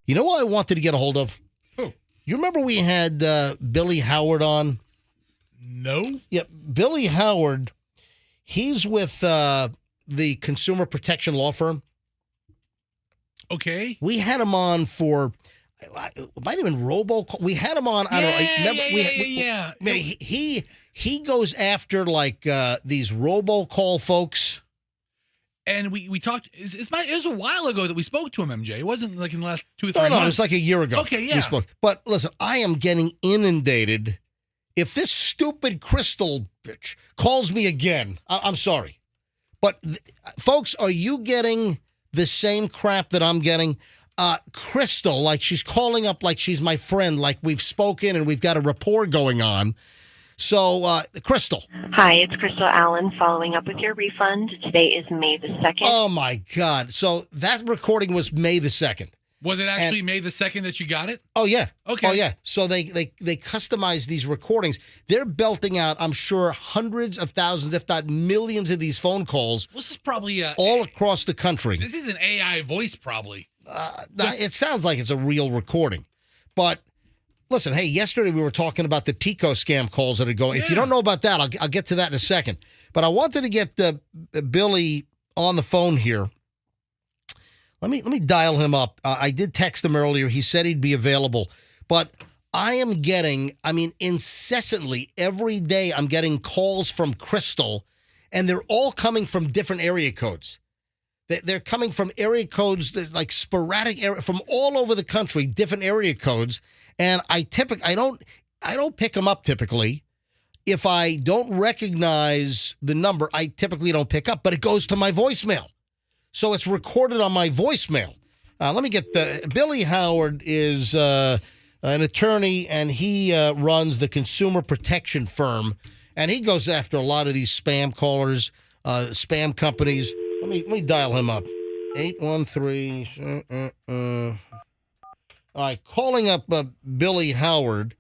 You know what I wanted to get a hold of? Who? You remember we had Billy Howard on? No. Yeah, Billy Howard, he's with the consumer protection law firm. Okay. We had him on for, it might have been robocall. We had him on, I don't know. Remember, he goes after like these robocall folks. And we talked, it was a while ago that we spoke to him, MJ. It wasn't like in the last 2 or 3 months. No, it was like a year ago. Okay, yeah. We spoke. But listen, I am getting inundated. If this stupid Crystal bitch calls me again, I'm sorry. But folks, are you getting the same crap that I'm getting? Crystal, like she's calling up like she's my friend, like we've spoken and we've got a rapport going on. So, Crystal. Hi, it's Crystal Allen following up with your refund. Today is May the 2nd. Oh, my God. So that recording was May the 2nd. Was it actually May the 2nd that you got it? Oh, yeah. Okay. Oh, yeah. So they customize these recordings. They're belting out, I'm sure, hundreds of thousands, if not millions of these phone calls. This is probably all across the country. This is an AI voice, probably. It sounds like it's a real recording. But listen, hey, yesterday we were talking about the Tico scam calls that are going. Yeah. If you don't know about that, I'll get to that in a second. But I wanted to get Billy on the phone here. Let me dial him up. I did text him earlier. He said he'd be available. But I am getting, incessantly, every day I'm getting calls from Crystal, and they're all coming from different area codes. They're coming from area codes, that, like sporadic area, from all over the country, different area codes. And I don't pick them up typically. If I don't recognize the number, I typically don't pick up, but it goes to my voicemail. So it's recorded on my voicemail. Let me get Billy Howard is an attorney, and he runs the consumer protection firm, and he goes after a lot of these spam callers, spam companies. Let me dial him up. 813. All right, calling up Billy Howard,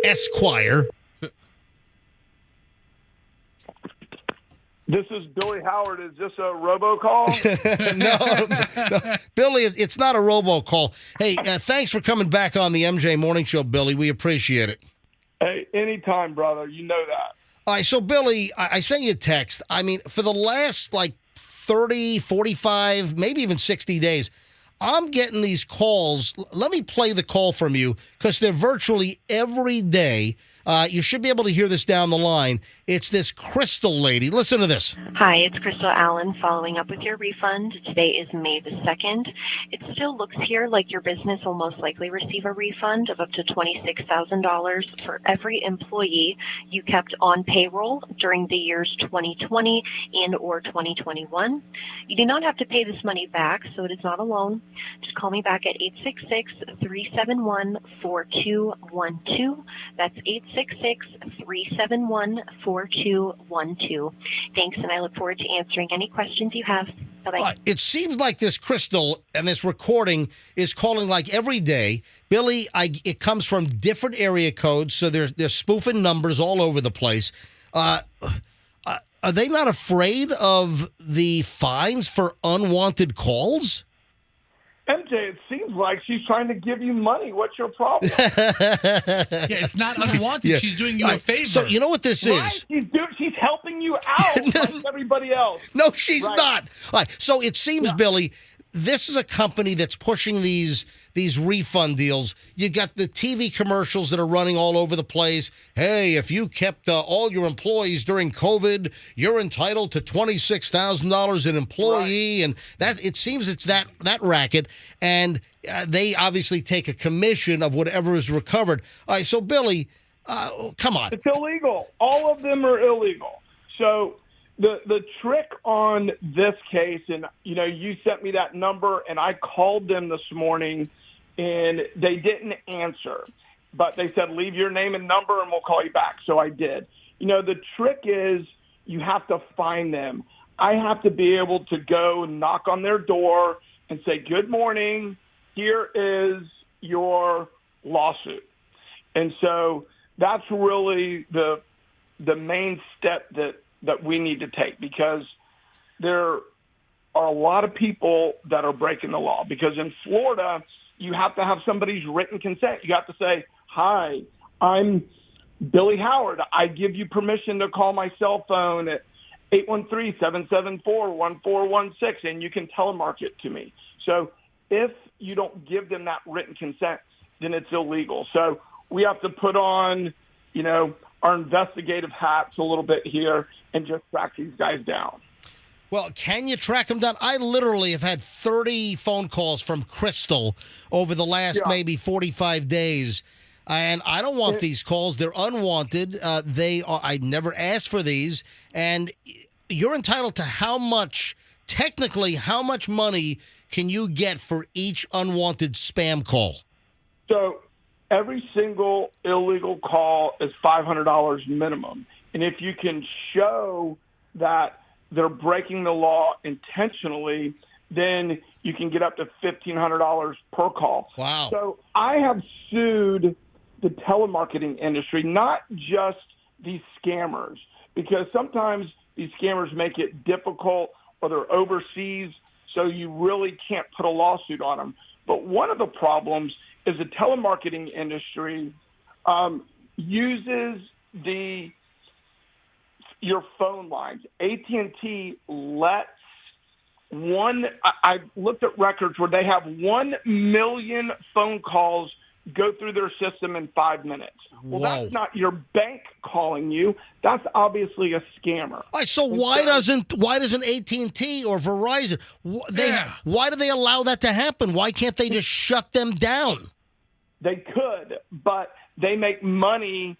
Esquire. This is Billy Howard. Is this a robocall? No, Billy, it's not a robocall. Hey, thanks for coming back on the MJ Morning Show, Billy. We appreciate it. Hey, anytime, brother. You know that. All right, so Billy, I sent you a text. For the last 30, 45, maybe even 60 days, I'm getting these calls. Let me play the call from you because they're virtually every day. You should be able to hear this down the line. It's this Crystal lady. Listen to this. Hi, it's Crystal Allen following up with your refund. Today is May the 2nd. It still looks here like your business will most likely receive a refund of up to $26,000 for every employee you kept on payroll during the years 2020 and or 2021. You do not have to pay this money back, so it is not a loan. Just call me back at 866-371-4212. That's 866-371-4212. Thanks, and I look forward to answering any questions you have. Bye-bye. It seems like this Crystal and this recording is calling like every day. Billy, it comes from different area codes, so they're spoofing numbers all over the place. Are they not afraid of the fines for unwanted calls? MJ, it seems like she's trying to give you money. What's your problem? It's not unwanted. Yeah. She's doing you a favor. So you know what this is? She's helping you out like everybody else. No, she's not. All right. So it seems, Billy, this is a company that's pushing these refund deals. You got the TV commercials that are running all over the place. Hey, if you kept all your employees during COVID, you're entitled to $26,000 an employee, and that it seems it's that racket. And they obviously take a commission of whatever is recovered. All right, so Billy, come on. It's illegal. All of them are illegal. So the trick on this case, and you sent me that number, and I called them this morning, and they didn't answer. But they said, leave your name and number, and we'll call you back. So I did. The trick is you have to find them. I have to be able to go knock on their door and say, good morning, here is your lawsuit. And so that's really the main step that we need to take, because they're are a lot of people that are breaking the law, because in Florida, you have to have somebody's written consent. You have to say, hi, I'm Billy Howard. I give you permission to call my cell phone at 813-774-1416, and you can telemarket to me. So if you don't give them that written consent, then it's illegal. So we have to put on, our investigative hats a little bit here and just track these guys down. Well, can you track them down? I literally have had 30 phone calls from Crystal over the last maybe 45 days. And I don't want these calls. They're unwanted. I never asked for these. And you're entitled to how much money can you get for each unwanted spam call? So every single illegal call is $500 minimum. And if you can show that they're breaking the law intentionally, then you can get up to $1,500 per call. Wow. So I have sued the telemarketing industry, not just these scammers, because sometimes these scammers make it difficult, or they're overseas, so you really can't put a lawsuit on them. But one of the problems is the telemarketing industry uses your phone lines. AT&T lets I looked at records where they have 1 million phone calls go through their system in 5 minutes. Well, that's not your bank calling you. That's obviously a scammer. All right, so why doesn't AT&T or Verizon, why do they allow that to happen? Why can't they just shut them down? They could, but they make money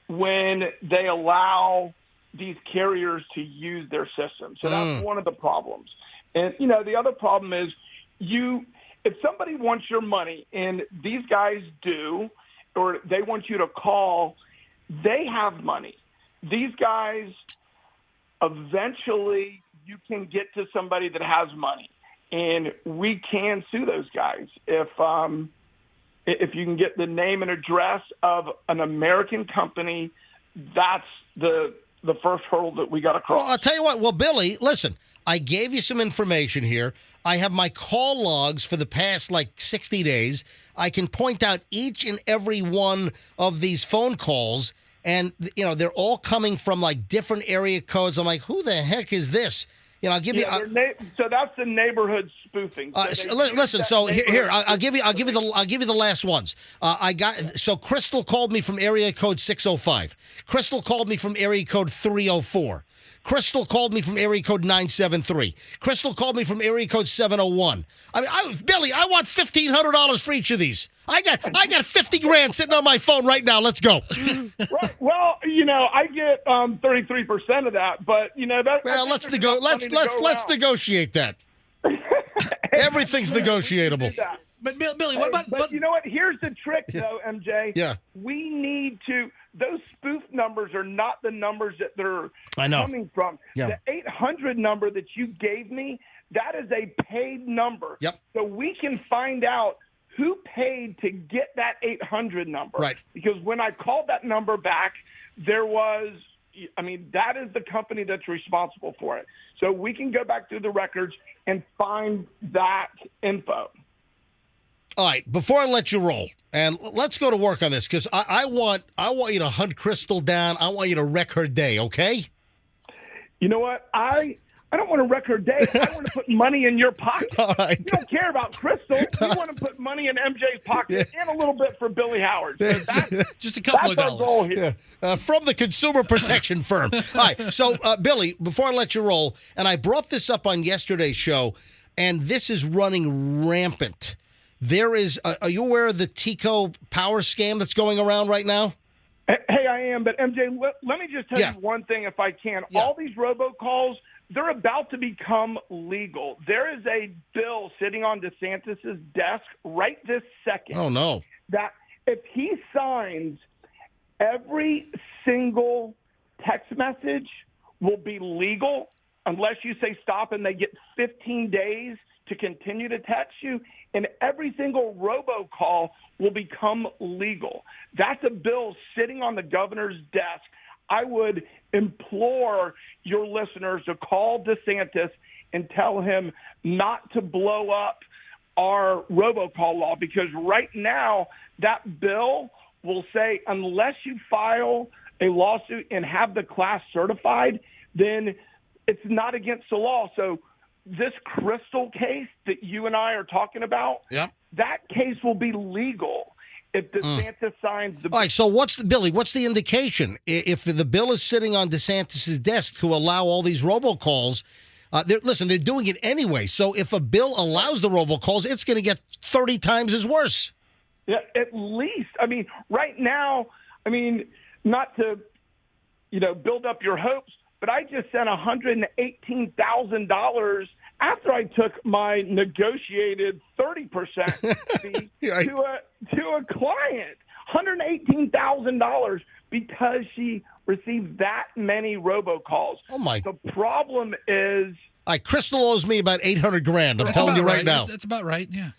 when they allow these carriers to use their system. So that's one of the problems. And, the other problem is if somebody wants your money, and these guys do, or they want you to call, they have money. These guys, eventually you can get to somebody that has money, and we can sue those guys if you can get the name and address of an American company. That's the first hurdle that we got to cross. Well, I'll tell you what. Well, Billy, listen, I gave you some information here. I have my call logs for the past 60 days. I can point out each and every one of these phone calls, and they're all coming from different area codes. I'm like, who the heck is this? I'll give you. So that's the neighborhood spoofing. Listen. So here, I'll give you the last ones. So Crystal called me from area code 605. Crystal called me from area code 304. Crystal called me from area code 973. Crystal called me from area code 701. Billy, I want $1,500 for each of these. I got 50 grand sitting on my phone right now. Let's go. Right. Well, I get 33% of that, but that. Well, let's negotiate that. Everything's negotiable. But Billy, what about? But you know what? Here's the trick, though, MJ. Yeah. We need to. Those spoof numbers are not the numbers that they're coming from. Yeah. The 800 number that you gave me, that is a paid number. Yep. So we can find out who paid to get that 800 number. Right. Because when I called that number back, there was, that is the company that's responsible for it. So we can go back through the records and find that info. All right, before I let you roll, and let's go to work on this, because I want you to hunt Crystal down. I want you to wreck her day, okay? You know what? I don't want to wreck her day. I want to put money in your pocket. All right. We don't care about Crystal. We want to put money in MJ's pocket and a little bit for Billy Howard. So just a couple of dollars. That's our goal here. Yeah. From the consumer protection firm. All right, so Billy, before I let you roll, and I brought this up on yesterday's show, and this is running rampant. There is, are you aware of the Tico power scam that's going around right now? Hey, I am. But, MJ, let me just tell you one thing if I can. Yeah. All these robocalls, they're about to become legal. There is a bill sitting on DeSantis' desk right this second. Oh, no. That if he signs, every single text message will be legal unless you say stop, and they get 15 days to continue to text you, and every single robocall will become legal. That's a bill sitting on the governor's desk. I would implore your listeners to call DeSantis and tell him not to blow up our robocall law, because right now that bill will say unless you file a lawsuit and have the class certified, then it's not against the law. So this Crystal case that you and I are talking about, that case will be legal if DeSantis signs the bill. All right, so what's the indication? If the bill is sitting on DeSantis' desk to allow all these robocalls, they're doing it anyway. So if a bill allows the robocalls, it's going to get 30 times as worse. Yeah, at least. I mean, right now, not to, build up your hopes, but I just sent $118,000 after I took my negotiated 30% fee to a client. $118,000 because she received that many robocalls. Oh my! The problem is, Crystal owes me about $800,000. I'm telling you right now. That's about right. Yeah.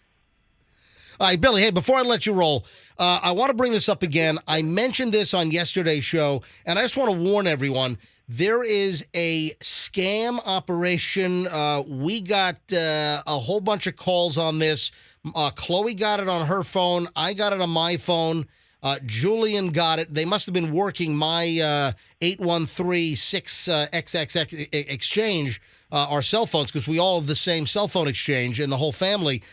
All right, Billy, hey, before I let you roll, I want to bring this up again. I mentioned this on yesterday's show, and I just want to warn everyone, there is a scam operation. We got a whole bunch of calls on this. Chloe got it on her phone. I got it on my phone. Julian got it. They must have been working my 813-6XXX exchange, our cell phones, because we all have the same cell phone exchange in the whole family.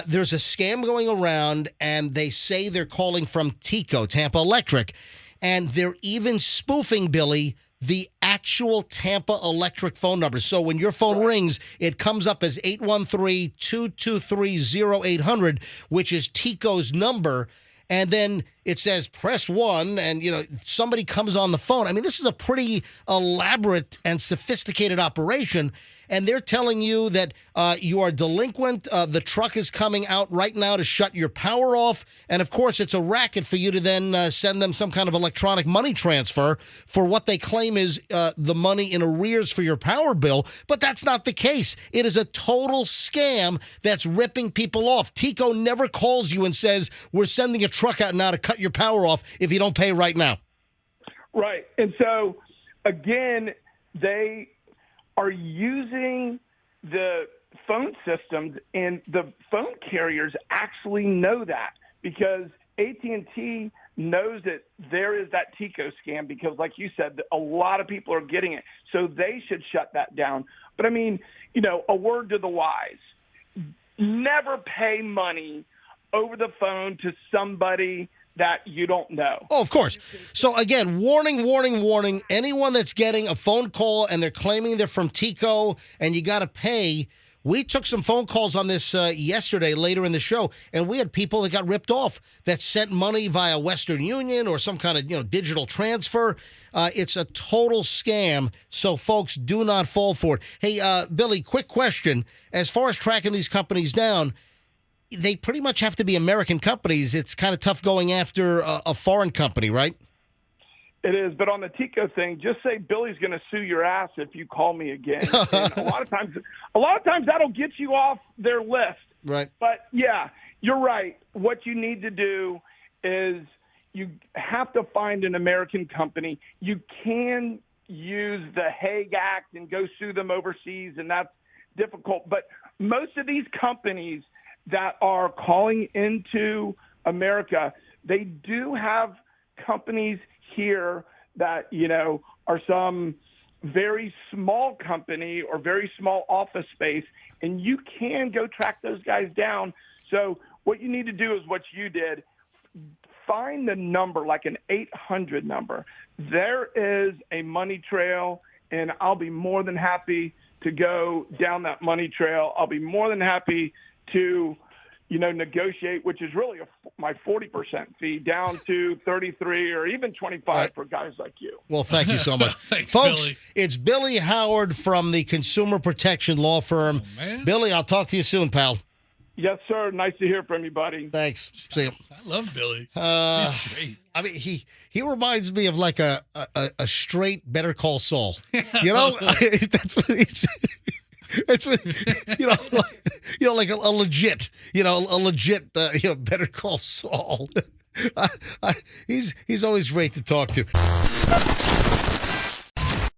There's a scam going around, and they say they're calling from TECO, Tampa Electric, and they're even spoofing, Billy, the actual Tampa Electric phone number. So when your phone rings, it comes up as 813-223-0800, which is TECO's number, and then it says press 1, and somebody comes on the phone. I mean, this is a pretty elaborate and sophisticated operation, and they're telling you that you are delinquent. The truck is coming out right now to shut your power off, and of course, it's a racket for you to then send them some kind of electronic money transfer for what they claim is the money in arrears for your power bill, but that's not the case. It is a total scam that's ripping people off. TECO never calls you and says, we're sending a truck out now to cut your power off if you don't pay right now. Right. And so, again, they are using the phone systems, and the phone carriers actually know that, because AT&T knows that there is that TECO scam, because, like you said, a lot of people are getting it. So they should shut that down. But, a word to the wise. Never pay money over the phone to somebody that you don't know. Oh, of course. So again, warning. Anyone that's getting a phone call and they're claiming they're from TECO and you got to pay. We took some phone calls on this yesterday, later in the show, and we had people that got ripped off that sent money via Western Union or some kind of digital transfer. It's a total scam. So folks, do not fall for it. Hey, Billy, quick question. As far as tracking these companies down, they pretty much have to be American companies. It's kind of tough going after a foreign company, right? It is, but on the TECO thing, just say Billy's going to sue your ass if you call me again. And a lot of times that'll get you off their list. Right. But yeah, you're right. What you need to do is you have to find an American company. You can use the Hague Act and go sue them overseas, and that's difficult. But most of these companies that are calling into America, they do have companies here that, are some very small company or very small office space, and you can go track those guys down. So what you need to do is what you did. Find the number, like an 800 number. There is a money trail, and I'll be more than happy to go down that money trail. I'll be more than happy to, negotiate, which is really my 40% fee, down to 33 or even 25 for guys like you. Well, thank you so much. Thanks, folks. Billy. It's Billy Howard from the Consumer Protection Law Firm. Oh, man. Billy, I'll talk to you soon, pal. Yes, sir. Nice to hear from you, buddy. Thanks. See you. I love Billy. He's great. He reminds me of like a straight Better Call Saul. That's what he's. It's what, like a legit, Better Call Saul. He's always great to talk to.